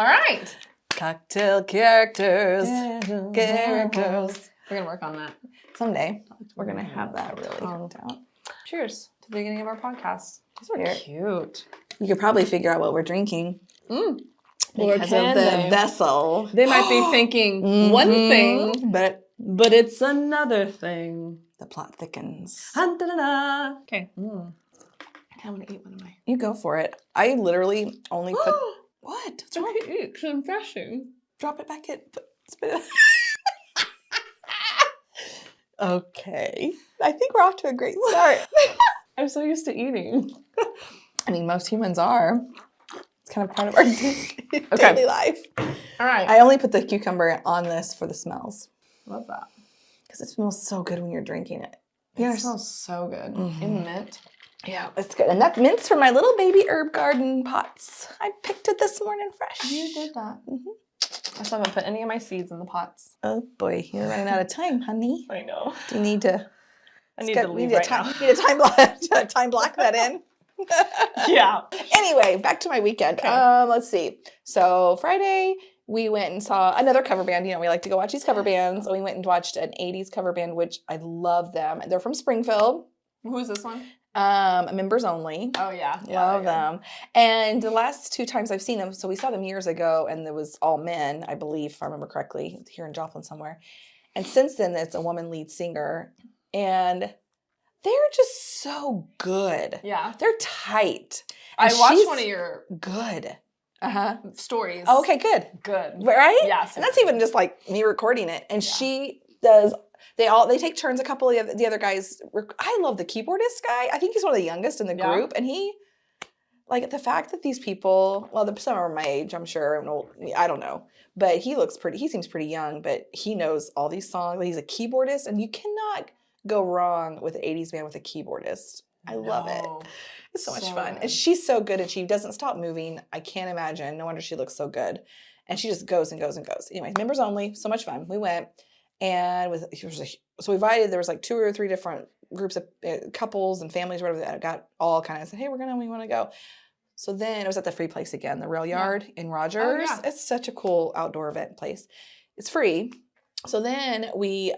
All right. Cocktail characters. Characters. We're going to work on that. Someday we're going to have that really worked out. Cheers to the beginning of our podcast. These are Cute. You could probably figure out what we're drinking. Because of the vessel. They might be thinking one thing, but it's another thing. The plot thickens. Okay. I want to eat one of my. You go for it. I literally only put... What? What's wrong? It's refreshing. Drop it back in. Spit it. Okay. I think we're off to a great start. I'm so used to eating. I mean, most humans are. It's kind of part of our daily life. All right. I only put the cucumber on this for the smells. Love that. Because it smells so good when you're drinking it. It smells so good. In the mint. Yeah, it's good. And that's mints from my little baby herb garden pots. I picked it this morning fresh. You did that. I still haven't put any of my seeds in the pots. Oh boy, you're running out of time, honey. I know. Do you need to... I need to leave right now. You need a time block that in. Yeah. Anyway, back to my weekend. Okay. Let's see. So Friday, we went and saw another cover band. You know, we like to go watch these cover bands. We went and watched an 80s cover band, which I love them. They're from Springfield. Who's this one? Members only. Oh, yeah. Love them. And the last 2 times I've seen them, so we saw them years ago, and it was all men, I believe, if I remember correctly, here in Joplin somewhere. And since then, it's a woman lead singer. And they're just so good. Yeah. They're tight. I watched one of your good stories. Oh, okay, good. Good. Right? Yes. And that's even just like me recording it. And she does, they take turns. A couple of the other guys, I love the keyboardist guy. I think he's one of the youngest in the group. And he, like the fact that these people, well, some are my age, I'm sure. I don't know. But he seems pretty young, but he knows all these songs. He's a keyboardist, and you cannot go wrong with an 80s band with a keyboardist. I love it. It's so much fun. Good. And she's so good, and she doesn't stop moving. I can't imagine. No wonder she looks so good. And she just goes and goes and goes. Anyway, members only. So much fun. We went, and so we invited, there was like 2 or 3 different groups of couples and families, whatever, that got all kind of said, hey, we want to go. So then it was at the free place again, the Rail Yard in Rogers. Oh, yeah. It's such a cool outdoor event place. It's free. So then we,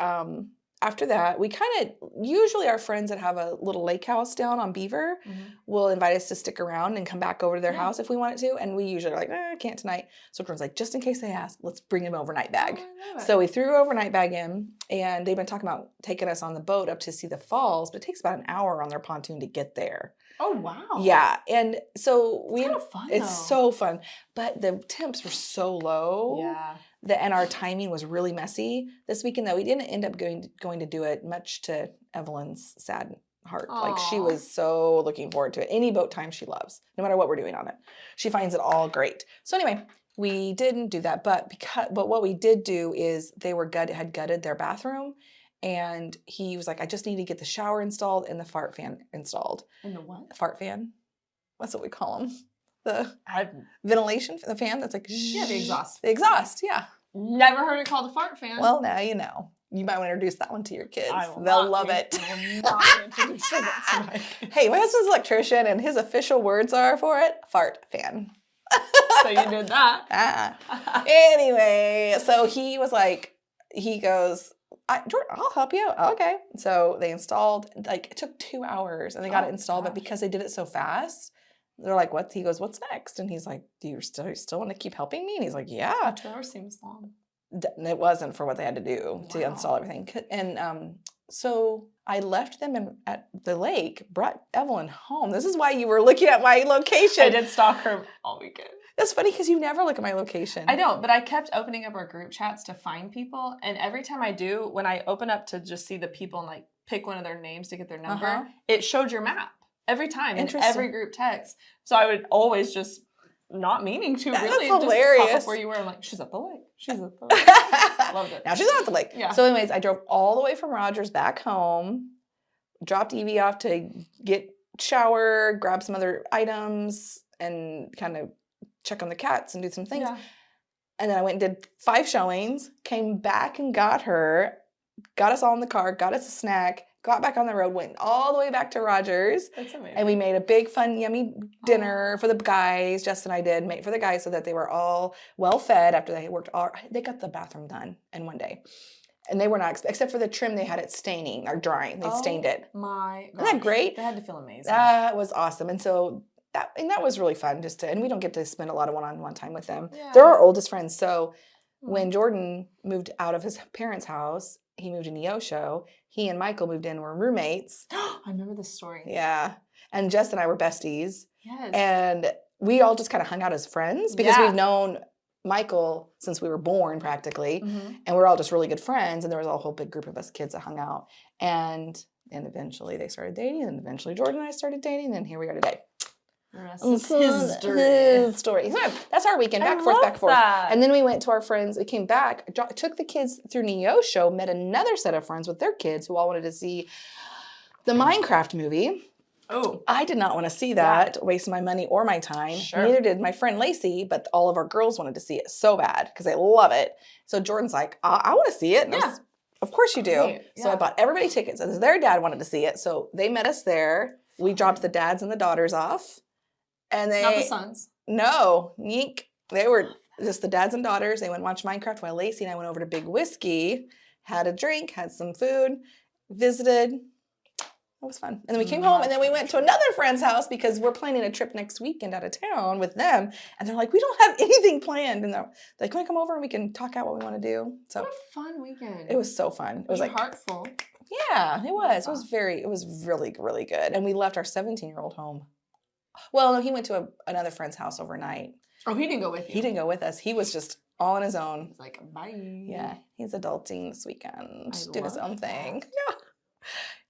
after that, we kind of, usually our friends that have a little lake house down on Beaver will invite us to stick around and come back over to their house if we wanted to. And we usually are like, I can't tonight. So everyone's like, just in case they ask, let's bring an overnight bag. So we threw an overnight bag in, and they've been talking about taking us on the boat up to see the falls, but it takes about an hour on their pontoon to get there. Oh, wow. Yeah. And so it's kind of fun, it's so fun. But the temps were so low. Yeah. And our timing was really messy this weekend that we didn't end up going to do it, much to Evelyn's sad heart. Aww. Like, she was so looking forward to it. Any boat time she loves, no matter what we're doing on it. She finds it all great. So anyway, we didn't do that. But what we did do is they had gutted their bathroom. And he was like, I just need to get the shower installed and the fart fan installed. And the what? Fart fan. That's what we call them. The ventilation for the fan that's like... Yeah, the exhaust. The exhaust, yeah. Never heard it called a fart fan. Well, now you know. You might want to introduce that one to your kids. They'll love it. I will not introduce that to my kids. Hey, my husband's an electrician, and his official words are for it, fart fan. So you did that. Anyway, so he was like, he goes... Jordan, I'll help you. Okay. So they installed, like, it took 2 hours and they got it installed, but because they did it so fast, they're like, what? He goes, what's next? And he's like, do you still want to keep helping me? And he's like, yeah. 2 hours seems long. It wasn't for what they had to do to install everything. And so I left them at the lake, brought Evelyn home. This is why you were looking at my location. I did stalk her all weekend. That's funny because you never look at my location. I don't, but I kept opening up our group chats to find people. And every time I do, when I open up to just see the people and like pick one of their names to get their number, it showed your map every time in every group text. So I would always just, not meaning to, really, that's hilarious. Just pop up where you were. I'm like, she's at the lake. She's at the lake. Loved it. Now she's not at the lake. Yeah. So anyways, I drove all the way from Rogers back home, dropped Evie off to get showered, grab some other items, and kind of check on the cats and do some things. Yeah. And then I went and did 5 showings, came back and got her, got us all in the car, got us a snack, got back on the road, went all the way back to Rogers. That's amazing. And we made a big, fun, yummy dinner for the guys. Jess and I did make for the guys so that they were all well fed after they worked. They got the bathroom done in one day. And they were not, except for the trim, they had it staining or drying. They stained it. My gosh. Isn't that great? They had to feel amazing. That was awesome. And so that was really fun and we don't get to spend a lot of one-on-one time with them. Yeah. They're our oldest friends. So when Jordan moved out of his parents' house, he moved to Neosho. He and Michael moved in, were roommates. I remember this story. Yeah. And Jess and I were besties. Yes. And we all just kind of hung out as friends because we've known Michael since we were born practically. And we're all just really good friends. And there was a whole big group of us kids that hung out. And eventually they started dating. And eventually Jordan and I started dating. And here we are today. The rest is his story. That's our weekend. Back and forth. And then we went to our friends. We came back, took the kids through Neosho, met another set of friends with their kids who all wanted to see the Minecraft movie. Oh. I did not want to see that, waste my money or my time. Sure. Neither did my friend Lacey, but all of our girls wanted to see it so bad because they love it. So Jordan's like, I want to see it. And of course you do. Right. So I bought everybody tickets. And their dad wanted to see it. So they met us there. We dropped the dads and the daughters off. And not the sons. No, Neek. They were just the dads and daughters. They went and watched Minecraft while Lacey and I went over to Big Whiskey, had a drink, had some food, visited. It was fun. And then we came home and then we went to another friend's house because we're planning a trip next weekend out of town with them. And they're like, we don't have anything planned. And they're like, want to come over and we can talk out what we want to do. So what a fun weekend. It was so fun. It was like heartful. Yeah, it was. It was really, really good. And we left our 17-year-old home. Well, no, he went to another friend's house overnight. Oh, he didn't go with you? He didn't go with us. He was just all on his own. He's like, bye. Yeah, he's adulting this weekend. Doing his own thing. Yeah.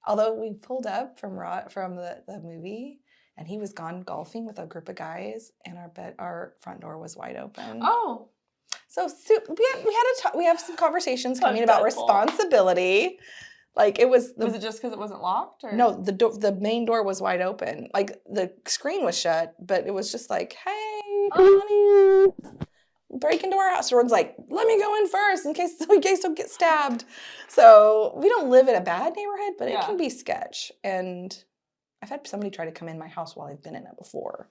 Although we pulled up from the movie, and he was gone golfing with a group of guys, and our front door was wide open. Oh. So we have some conversations coming about responsibility. Like it was. Was it just because it wasn't locked? Or? No, the main door was wide open. Like the screen was shut, but it was just like, hey, honey, break into our house. Jordan's like, let me go in first in case don't get stabbed. So we don't live in a bad neighborhood, but it can be sketch. And I've had somebody try to come in my house while I've been in it before.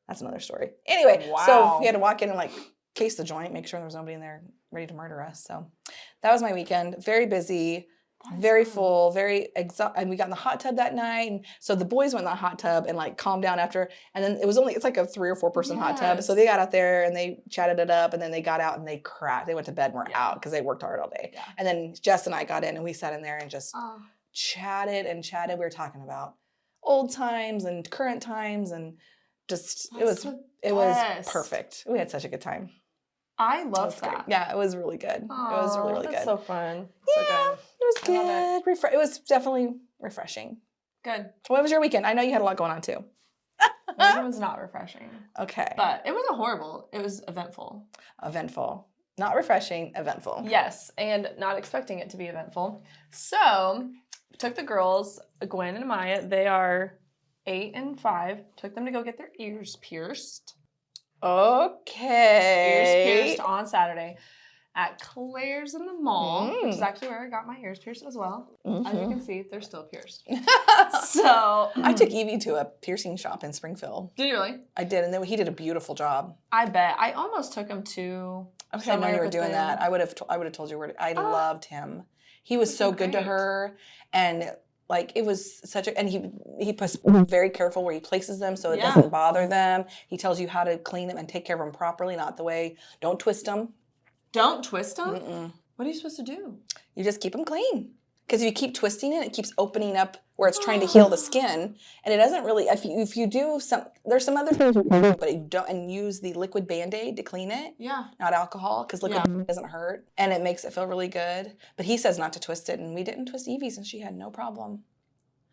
That's another story. Anyway, So we had to walk in and like case the joint, make sure there was nobody in there ready to murder us. So that was my weekend. Very busy. Very full, very and we got in the hot tub that night. And so the boys went in the hot tub and like calmed down after. And then it's like a 3 or 4 person hot tub. So they got out there and they chatted it up and then they got out and they cracked. They went to bed and were out because they worked hard all day. Yeah. And then Jess and I got in and we sat in there and just chatted and chatted. We were talking about old times and current times and just it was perfect. We had such a good time. I love that. Great. Yeah, it was really good. Aww, it was really, really that's good. So fun. Yeah, so good. It was good. It was definitely refreshing. Good. What was your weekend? I know you had a lot going on too. My weekend was not refreshing. Okay. But it wasn't horrible. It was eventful. Eventful. Not refreshing, eventful. Yes, and not expecting it to be eventful. So, took the girls, Gwen and Maya, they are 8 and 5, took them to go get their ears pierced. Okay. Ears pierced on Saturday at Claire's in the mall, which is actually where I got my ears pierced as well. As you can see, they're still pierced. So I took Evie to a piercing shop in Springfield. Did you really? I did, and then he did a beautiful job. I bet. I almost took him to. Okay, I know you were doing that. I would have told you where. I loved him. He was so good to her, and. Like it was and he was very careful where he places them so it doesn't bother them. He tells you how to clean them and take care of them properly, not the way. Don't twist them. Don't twist them? Mm-mm. What are you supposed to do? You just keep them clean. Because if you keep twisting it, it keeps opening up where it's trying to heal the skin, and it doesn't really. If you do there's some other things you can do, but you don't, and use the liquid Band-Aid to clean it. Yeah. Not alcohol, because liquid doesn't hurt, and it makes it feel really good. But he says not to twist it, and we didn't twist Evie's, and she had no problem.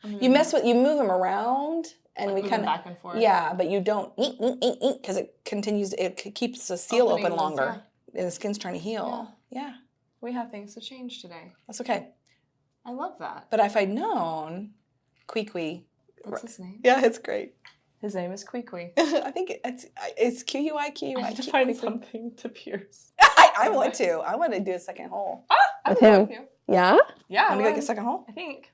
You move them around, and like we kind of back and forth. Yeah, but you don't eat because it continues. It keeps the seal open longer, and the skin's trying to heal. Yeah. We have things to change today. That's okay. I love that. But if I'd known, Kwee. What's his name? Yeah, it's great. His name is Kwee. I think it's Q-U-I. I have to find something to pierce. I want to. I want to do a second hole. With him. Yeah? Yeah. Want to go get a second hole? I think.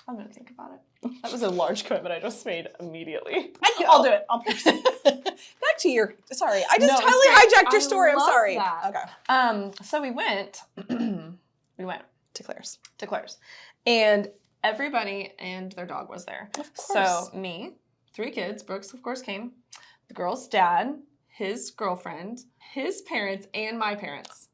I'm going to think about it. That was a large commitment I just made immediately. I'll do it. I'll pierce it. Back to your, sorry. I just totally hijacked your story. I'm sorry. That. Okay. So we went To Claire's. To Claire's. And everybody and their dog was there. Of course. So me, 3 kids, Brooks, of course, came. The girl's dad, his girlfriend, his parents, and my parents.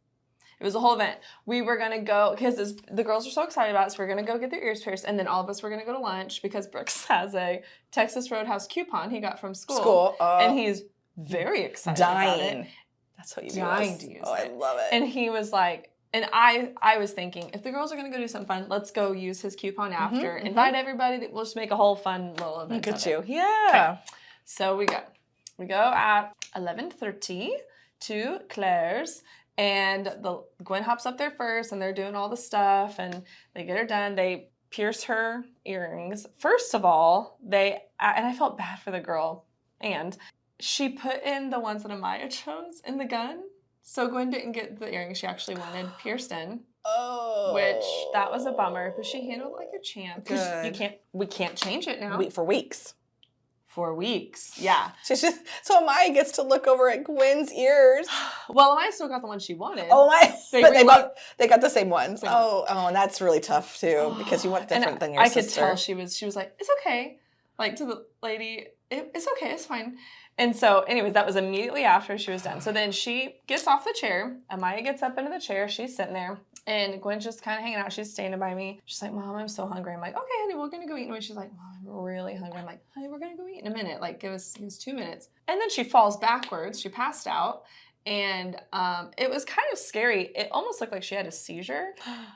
It was a whole event. We were going to go, because the girls were so excited about it, so we were going to go get their ears pierced, and then all of us were going to go to lunch because Brooks has a Texas Roadhouse coupon he got from school. And he's very excited about it. That's what you dying to use it. Oh, I love it. And he was like, and I was thinking, if the girls are going to go do something fun, let's go use his coupon after. Invite everybody. We'll just make a whole fun little event. Look at you. Yeah. Okay. So we go. We go at 11:30 to Claire's. And Gwen hops up there first, and they're doing all the stuff, and they get her done. They pierce her earrings. First of all, and I felt bad for the girl, and she put in the ones that Amaya chose in the gun. So Gwen didn't get the earrings she actually wanted pierced in. Oh. Which, that was a bummer, but she handled it like a champ. Good. We can't change it now. For weeks. For weeks, yeah. So Amaya gets to look over at Gwen's ears. Well, Amaya still got the one she wanted. Oh my! They got the same ones. Oh, and that's really tough too because you want different than your sister. I could tell she was like, it's okay. Like to the lady, it's okay, it's fine. And so, anyways, that was immediately after she was done. So then she gets off the chair. Amaya gets up into the chair. She's sitting there. And Gwen's just kind of hanging out. She's standing by me. She's like, Mom, I'm so hungry. I'm like, okay, honey, we're going to go eat. And she's like, Mom, I'm really hungry. I'm like, honey, we're going to go eat in a minute. Like, it was 2 minutes. And then she falls backwards. She passed out. And it was kind of scary. It almost looked like she had a seizure.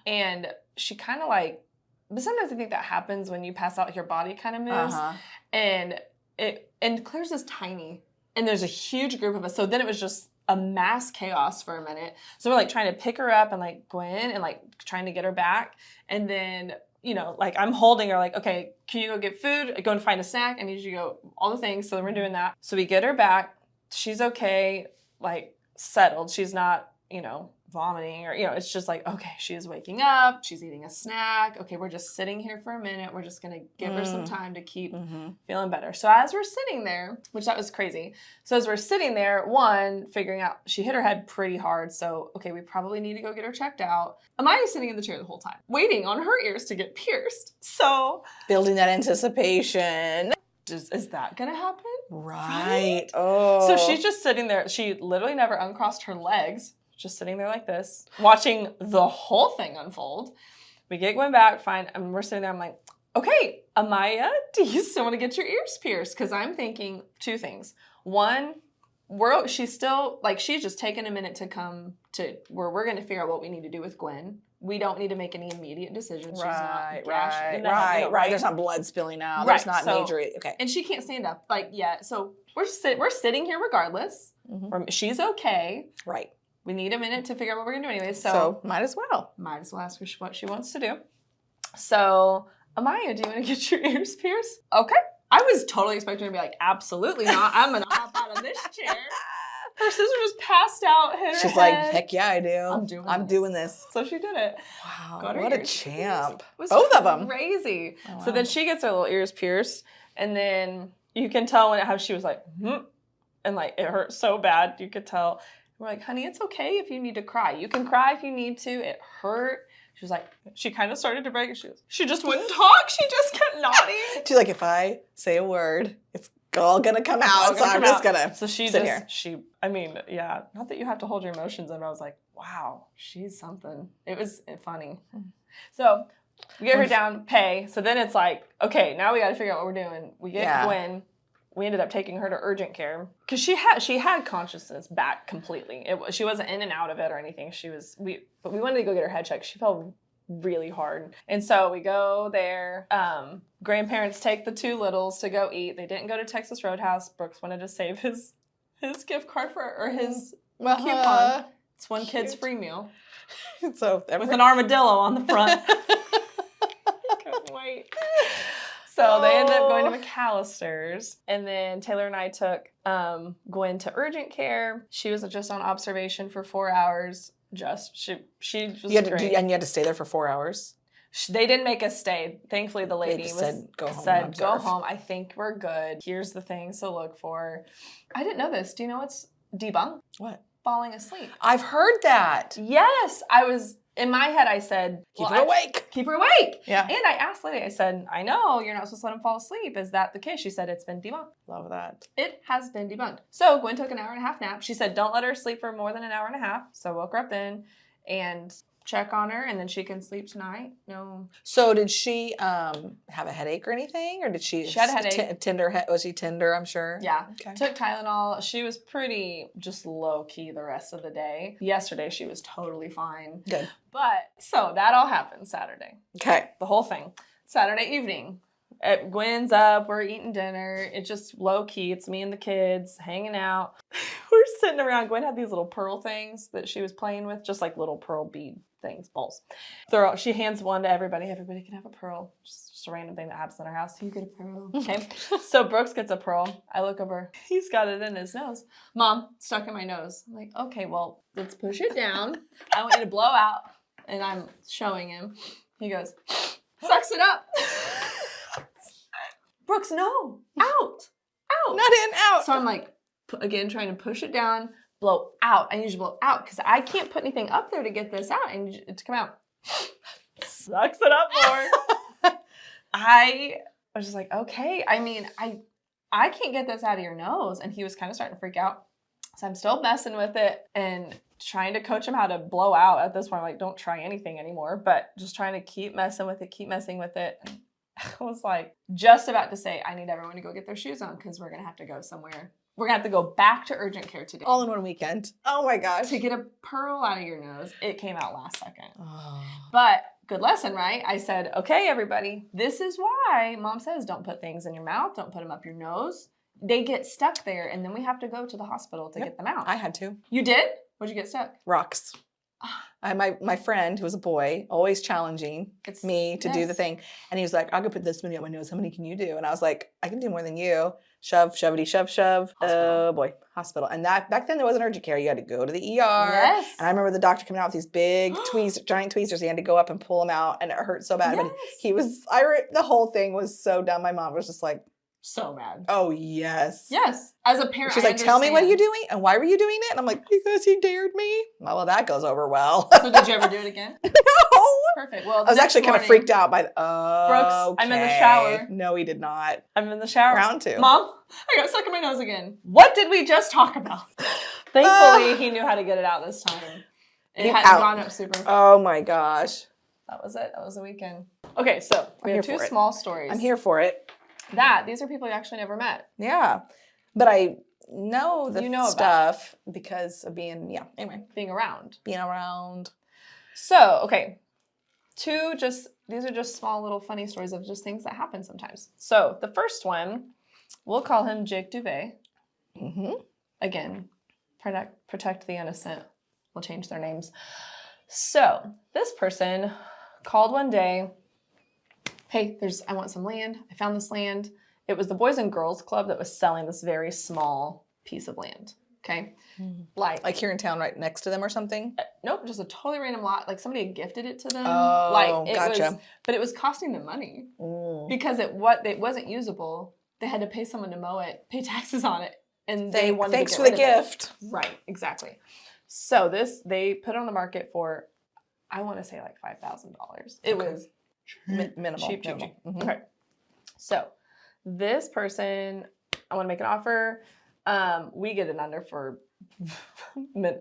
And she kind of like, but sometimes I think that happens when you pass out, your body kind of moves. And Claire's is tiny. And there's a huge group of us. So then it was just a mass chaos for a minute. So we're like trying to pick her up and like Gwen and like trying to get her back. And then, like I'm holding her like, okay, can you go get food? Go and find a snack. I need you to go, all the things. So we're doing that. So we get her back. She's okay, like settled. She's not, vomiting or, it's just like, okay, she's waking up. She's eating a snack. Okay, we're just sitting here for a minute. We're just going to give her some time to keep feeling better. So as we're sitting there, which that was crazy. So as we're sitting there, figuring out, she hit her head pretty hard. So, okay, we probably need to go get her checked out. Amaya's sitting in the chair the whole time, waiting on her ears to get pierced. So building that anticipation. Is that going to happen? Right. Oh. So she's just sitting there. She literally never uncrossed her legs. Just sitting there like this, watching the whole thing unfold. We get Gwen back, fine, and we're sitting there. I'm like, okay, Amaya, do you still want to get your ears pierced? Because I'm thinking 2 things. One, she's still, like, she's just taken a minute to come to where we're going to figure out what we need to do with Gwen. We don't need to make any immediate decisions. Right. There's not blood spilling out. Right. There's not major. Okay. And she can't stand up, like, yet. So we're sitting here regardless. She's okay. Right. We need a minute to figure out what we're going to do anyway. So might as well. Might as well ask her what she wants to do. So, Amaya, do you want to get your ears pierced? Okay. I was totally expecting her to be like, absolutely not. I'm going to hop out of this chair. Her sister just passed out, hit her She's head. Like, heck yeah, I do. I'm doing this. So she did it. Wow. What a champ. Both of them. Crazy. Oh, wow. So then she gets her little ears pierced. And then you can tell how she was like, and like it hurt so bad. You could tell. We're like, honey, it's okay if you need to cry. You can cry if you need to. It hurt. She was like, she kind of started to break. She just wouldn't talk. She just kept nodding. She's like, if I say a word, it's all going to come out. So I'm just going to sit here. Not that you have to hold your emotions in, but I was like, wow, she's something. It was funny. So we get her down, pay. So then it's like, okay, now we got to figure out what we're doing. We get Gwen. We ended up taking her to urgent care because she had consciousness back completely. She wasn't in and out of it or anything. But we wanted to go get her head checked. She fell really hard. And so we go there. Grandparents take the 2 littles to go eat. They didn't go to Texas Roadhouse. Brooks wanted to save his gift card his coupon. It's one kid's free meal. So with an armadillo on the front. I couldn't wait. So they ended up going to McAllister's, and then Taylor and I took Gwen to urgent care. She was just on observation for 4 hours. She was great. And you had to stay there for 4 hours? They didn't make us stay. Thankfully, the lady said, go home. Go home. I think we're good. Here's the things to look for. I didn't know this. Do you know what's debunked? What? Falling asleep. I've heard that. Yes. In my head, I said, keep her awake. Keep her awake. Yeah. And I asked the lady, I said, I know you're not supposed to let him fall asleep. Is that the case? She said, it's been debunked. Love that. It has been debunked. So Gwen took an 1.5-hour nap. She said, don't let her sleep for more than an 1.5 hours. So I woke her up then and check on her, and then she can sleep tonight. No. So did she have a headache or anything? Or did she had a headache. Was she tender, I'm sure? Yeah. Okay. Took Tylenol. She was pretty just low-key the rest of the day. Yesterday, she was totally fine. Good. But, so that all happened Saturday. Okay. The whole thing. Saturday evening. Gwen's up. We're eating dinner. It's just low-key. It's me and the kids hanging out. We're sitting around. Gwen had these little pearl things that she was playing with, just like little pearl bead things, balls. She hands one to everybody. Everybody can have a pearl. Just a random thing that happens in our house. You get a pearl. Okay. So Brooks gets a pearl. I look over. He's got it in his nose. Mom, stuck in my nose. I'm like, okay, well, let's push it down. I want you to blow out. And I'm showing him. He goes, sucks it up. Brooks, no. Out. Not in, out. So I'm like, again, trying to push it down. Blow out. I need you to blow out because I can't put anything up there to get this out. I need it to come out. Sucks it up more. I was just like, okay. I mean, I can't get this out of your nose. And he was kind of starting to freak out. So I'm still messing with it and trying to coach him how to blow out at this point. I'm like, don't try anything anymore, but just trying to keep messing with it. And I was like, just about to say, I need everyone to go get their shoes on because we're going to have to go somewhere. We're going to have to go back to urgent care today. All in one weekend. Oh my gosh. To get a pearl out of your nose. It came out last second. Oh. But good lesson, right? I said, okay, everybody, this is why Mom says don't put things in your mouth. Don't put them up your nose. They get stuck there, and then we have to go to the hospital to get them out. I had to. You did? What'd you get stuck? Rocks. My friend, who was a boy, always challenging me to do the thing. And he was like, I'll go put this many on my nose. How many can you do? And I was like, I can do more than you. Shove, shovity, shove, shove. Oh boy, hospital. And that back then there wasn't urgent care. You had to go to the ER. Yes. And I remember the doctor coming out with these big giant tweezers. He had to go up and pull them out, and it hurt so bad. Yes. But the whole thing was so dumb. My mom was just like, so mad. Oh, yes. Yes. As a parent, she's like, tell me, what are you doing? And why were you doing it? And I'm like, because he dared me. Well, that goes over well. So did you ever do it again? No. Perfect. Well, I was actually kind of freaked out by Brooks, I'm in the shower. No, he did not. I'm in the shower. Round 2. Mom, I got stuck in my nose again. What did we just talk about? Thankfully, he knew how to get it out this time. It hadn't gone up super. Oh my gosh. That was it. That was the weekend. Okay, so we have 2 small stories. I'm here for it. These are people you actually never met. Yeah. But I know the stuff because of being around. Being around. So, okay. These are just small little funny stories of just things that happen sometimes. So, the first one, we'll call him Jake Duvet. Mm-hmm. Again, protect the innocent. We'll change their names. So, this person called one day, hey, I want some land. I found this land. It was the Boys and Girls Club that was selling this very small piece of land. Okay. Mm-hmm. Like here in town right next to them or something? Nope. Just a totally random lot. Like somebody had gifted it to them. Oh, gotcha. But it was costing them money because it wasn't usable. They had to pay someone to mow it, pay taxes on it. And they wanted thanks to for the gift. Right. Exactly. So they put it on the market for, I want to say like $5,000. It was minimal. Cheap. Mm-hmm. Okay. So this person, I want to make an offer. We get it under for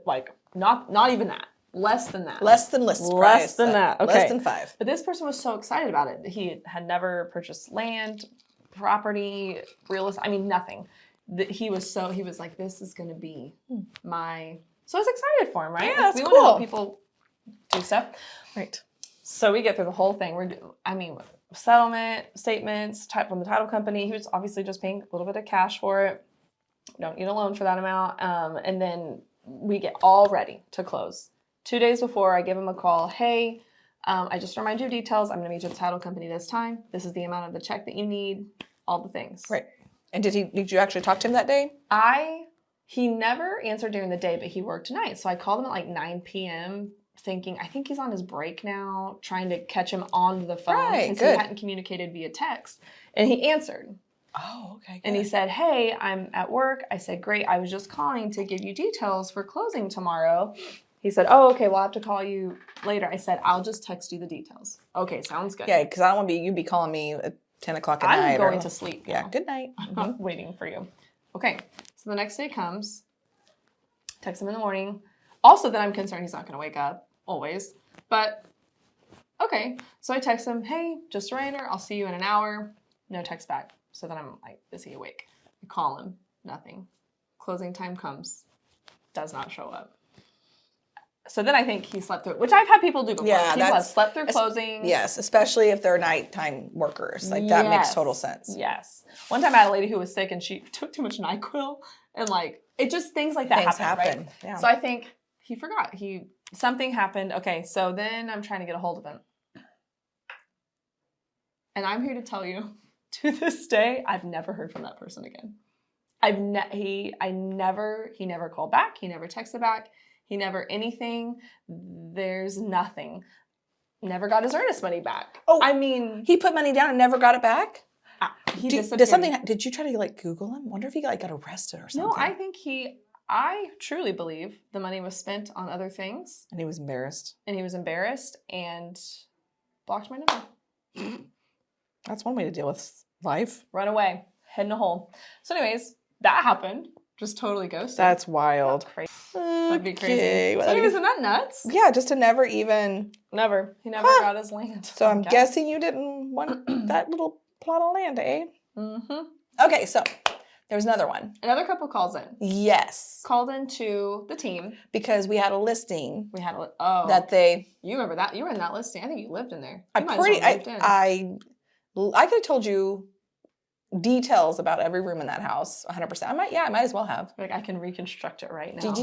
like not even that. Less than that. Less than list price. Less than that. Okay. Less than 5. But this person was so excited about it. He had never purchased land, property, real estate. I mean, nothing. He was like, this is going to be my. So I was excited for him, right? Yeah, that's we cool. want to help people do stuff. Right. So we get through the whole thing. Settlement statements, type from the title company. He was obviously just paying a little bit of cash for it. We don't need a loan for that amount. And then we get all ready to close. 2 days before, I give him a call. Hey, I just remind you of details. I'm going to meet you at the title company this time. This is the amount of the check that you need. All the things. Right. And did you actually talk to him that day? He never answered during the day, but he worked nights. So I called him at like 9 p.m. thinking, I think he's on his break now, trying to catch him on the phone. Right, because good. he hadn't communicated via text. And he answered. Oh, okay. Good. And he said, hey, I'm at work. I said, great. I was just calling to give you details for closing tomorrow. He said, oh, okay, we'll have to call you later. I said, I'll just text you the details. Okay, sounds good. Yeah, because I don't want you be calling me at 10 o'clock at night. I'm going to sleep now. Yeah, good night. I'm waiting for you. Okay, so the next day comes. Text him in the morning. Also, then I'm concerned he's not going to wake up, always. But, okay. So I text him, hey, just a reminder, I'll see you in an hour. No text back. So then I'm like, is he awake? I call him, nothing. Closing time comes, does not show up. So then I think he slept through, which I've had people do before. Yeah, people have slept through closings. Yes, especially if they're nighttime workers. Like, that makes total sense. Yes. One time I had a lady who was sick and she took too much NyQuil. And like, it just, things like that happen. Right? Yeah. So I think he forgot. Something happened. Okay, so then I'm trying to get a hold of him. And I'm here to tell you, to this day, I've never heard from that person again. He never called back. He never texted back. He never anything. There's nothing. Never got his earnest money back. Oh, I mean, he put money down and never got it back? He disappeared. Did you try to like Google him? Wonder if he got arrested or something. No, I truly believe the money was spent on other things. And he was embarrassed. And blocked my number. That's one way to deal with life. Run away. Head in a hole. So anyways, that happened. Just totally ghosted. That's wild. That's crazy. That'd be crazy. Okay. So anyways, isn't that nuts? Yeah, just to never even... Never. He never got his land. So I'm guessing you didn't want that little plot of land, eh? Mm-hmm. Okay, so there was another one. Another couple calls in. Yes. Called into the team. Because we had a listing. That they... You remember that? You were in that listing. I think you lived in there. I could have told you details about every room in that house 100%. I might as well have. Like, I can reconstruct it right now.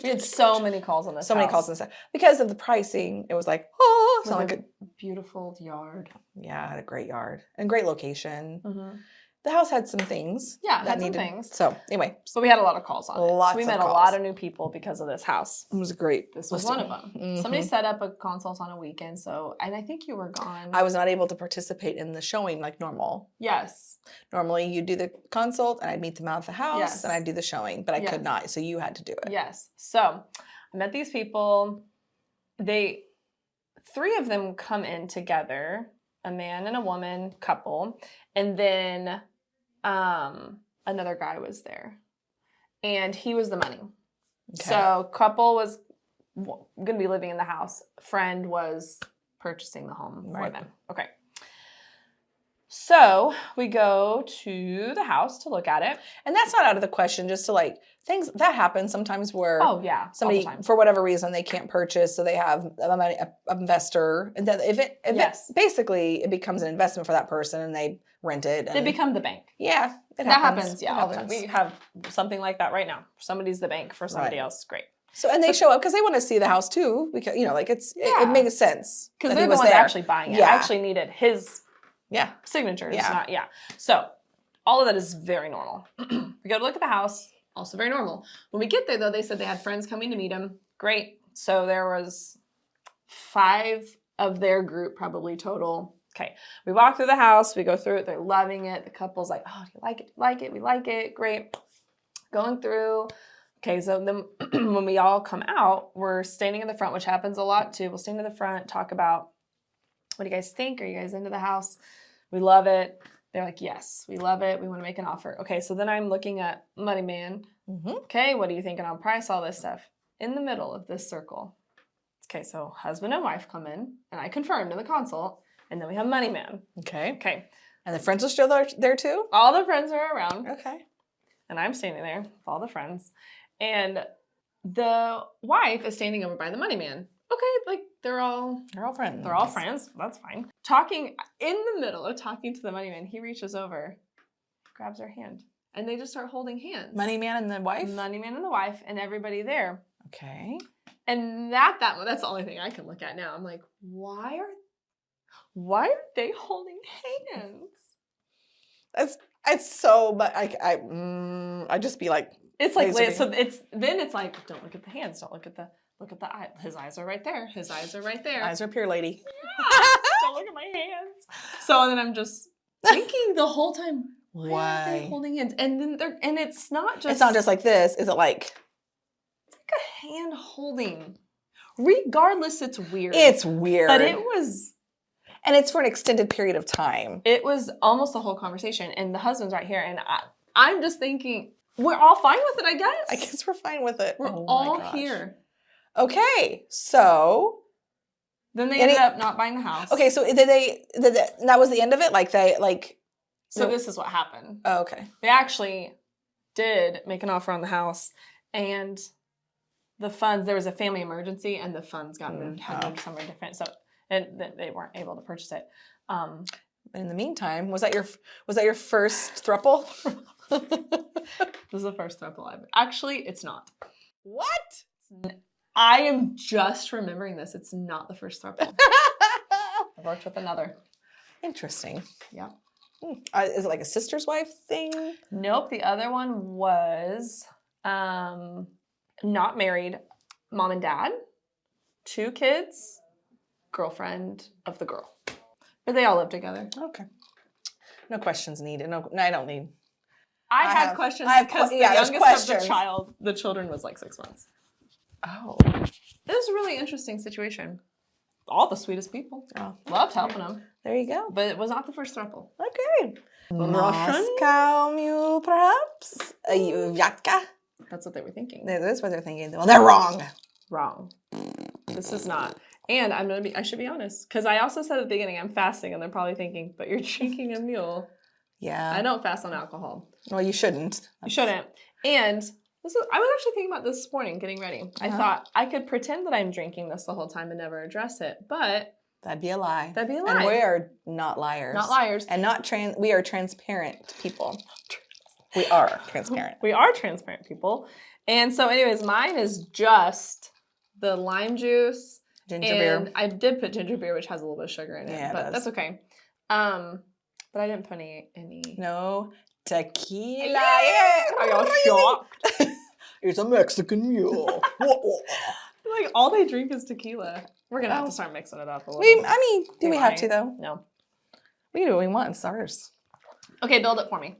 We had so many calls on this many calls on this. Because of the pricing, it was like, oh, it's like a beautiful yard. Yeah, it had a great yard and great location. Mm-hmm. The house had some things. Yeah, had some things. So anyway. So we had a lot of calls on it. So we met a lot of new people because of this house. It was great. This was one of them. Mm-hmm. Somebody set up a consult on a weekend, and I think you were gone. I was not able to participate in the showing like normal. Yes. Normally you do the consult and I'd meet them out at the house and I'd do the showing, but I could not. So you had to do it. Yes. So I met these people. 3 of them come in together, a man and a woman couple, and then another guy was there, and he was the money. Okay. So couple was going to be living in the house. Friend was purchasing the home for them. Okay. So we go to the house to look at it. And that's not out of the question, just to like, things that happen sometimes where somebody, for whatever reason, they can't purchase, so they have an investor. And then basically it becomes an investment for that person and they rent it. And they become the bank. Yeah. That happens. Yeah, all the time. We have something like that right now. Somebody's the bank for somebody else. Great. So, and they show up because they want to see the house too, because, like it makes sense. Because they're the ones actually buying it. I actually needed his signatures. Yeah. So all of that is very normal. We go to look at the house, also very normal. When we get there, though, they said they had friends coming to meet him. Great. So there was 5 of their group probably total. Okay. We walk through the house. We go through it. They're loving it. The couple's like, oh, do you like it? Like it? We like it. Great. Going through. Okay, so then when we all come out, we're standing in the front, which happens a lot too. We'll stand in the front, talk about, what do you guys think? Are you guys into the house? We love it. They're like, yes, we love it. We want to make an offer. Okay, so then I'm looking at Money Man. Mm-hmm. Okay, what are you thinking on price? All this stuff. In the middle of this circle. Okay, so husband and wife come in, and I confirmed in the consult, and then we have Money Man. Okay. And the friends are still there too? All the friends are around. Okay. And I'm standing there with all the friends. And the wife is standing over by the Money Man. Okay, like they're all friends. They're all friends. That's fine. Talking in the middle of talking to the Money Man, he reaches over, grabs her hand, and they just start holding hands. Money Man and the wife? Money Man and the wife and everybody there. Okay. And that's the only thing I can look at now. I'm like, why are they holding hands? It's so, but I just be like, It's like so it's like don't look at the hands, don't look at the eye. His eyes are right there. His eyes are right there. Eyes are pure, lady. Yeah. Don't look at my hands. So then I'm just thinking the whole time, why are they holding hands? And then it's not just like this. Is it like it's like a hand holding. Regardless, it's weird. It's weird. But it was, and it's for an extended period of time. It was almost the whole conversation, and the husband's right here, and I'm just thinking we're all fine with it. I guess we're fine with it. We're all here. Okay, so then they ended up not buying the house. Okay, so that was the end of it? So this is what happened. Oh, okay. They actually did make an offer on the house, and the funds, there was a family emergency, and the funds got moved somewhere different. So and they weren't able to purchase it. In the meantime, was that your first throuple? This is the first throuple I've actually. It's not. What? I am just remembering this. It's not the first throuple. I've worked with another. Interesting. Yeah. Is it like a sister's wife thing? Nope. The other one was not married, mom and dad, 2 kids, girlfriend of the girl. But they all live together. Okay. No questions needed. No, I don't need. I had questions because the youngest of the children was like 6 months. Oh. It was a really interesting situation. All the swietest people. Oh. Loved helping them. There you go. But it was not the first throuple. Okay. Russian? Moscow Mule, perhaps? Yatka? That's what they were thinking. That's what they're thinking. Well, they're wrong. Wrong. This is not. And I should be honest, because I also said at the beginning I'm fasting, and they're probably thinking, but you're drinking a mule. Yeah. I don't fast on alcohol. Well, you shouldn't. You shouldn't. And I was actually thinking about this morning, getting ready. I thought I could pretend that I'm drinking this the whole time and never address it, but that'd be a lie. That'd be a lie. And we are not liars. Not liars. And we are transparent people. We are transparent. We are transparent people. And so anyways, mine is just the lime juice. Ginger beer. I did put ginger beer, which has a little bit of sugar in it, but that's okay. But I didn't put any. No tequila. Yeah. Are y'all shocked? It's a Mexican Mule. Like all they drink is tequila. We're gonna have to start mixing it up a little. Do we have to though? No. We can do what we want. It's ours. Okay, build it for me.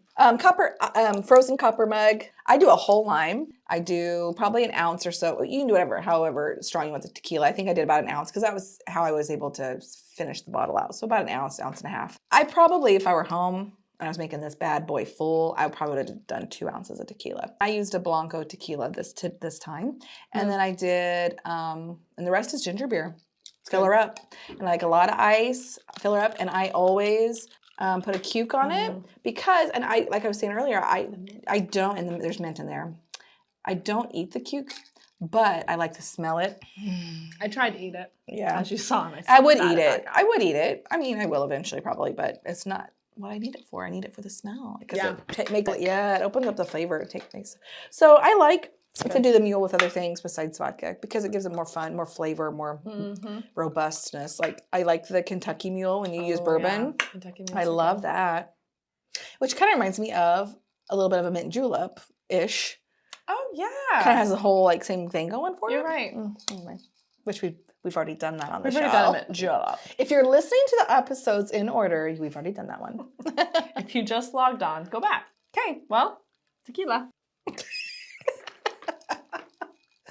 Frozen copper mug. I do a whole lime. I do probably an ounce or so. You can do whatever, however strong you want the tequila. I think I did about an ounce because that was how I was able to finish the bottle out. So about an ounce, ounce and a half. I probably, if I were home and I was making this bad boy full, I probably would have done 2 ounces of tequila. I used a Blanco tequila this time. And then I did, and the rest is ginger beer. Fill her up. And like a lot of ice, fill her up. And I always put a cuke on it because, and I, like I was saying earlier, I don't, and there's mint in there. I don't eat the cuke, but I like to smell it. I tried to eat it. Yeah. As you saw. I would eat it. I would eat it. I mean, I will eventually probably, but it's not what I need it for. I need it for the smell. Because it opens up the flavor. So I like to do the mule with other things besides vodka because it gives it more fun, more flavor, more robustness. Like I like the Kentucky Mule when you use bourbon. Yeah. Kentucky Mule. I love that. Which kind of reminds me of a little bit of a mint julep-ish. Oh yeah. Kind of has the whole like same thing going for it. You're right. Anyway, which we've already done that on the show. We've already done a mint julep. If you're listening to the episodes in order, we've already done that one. If you just logged on, go back. Okay, well, tequila.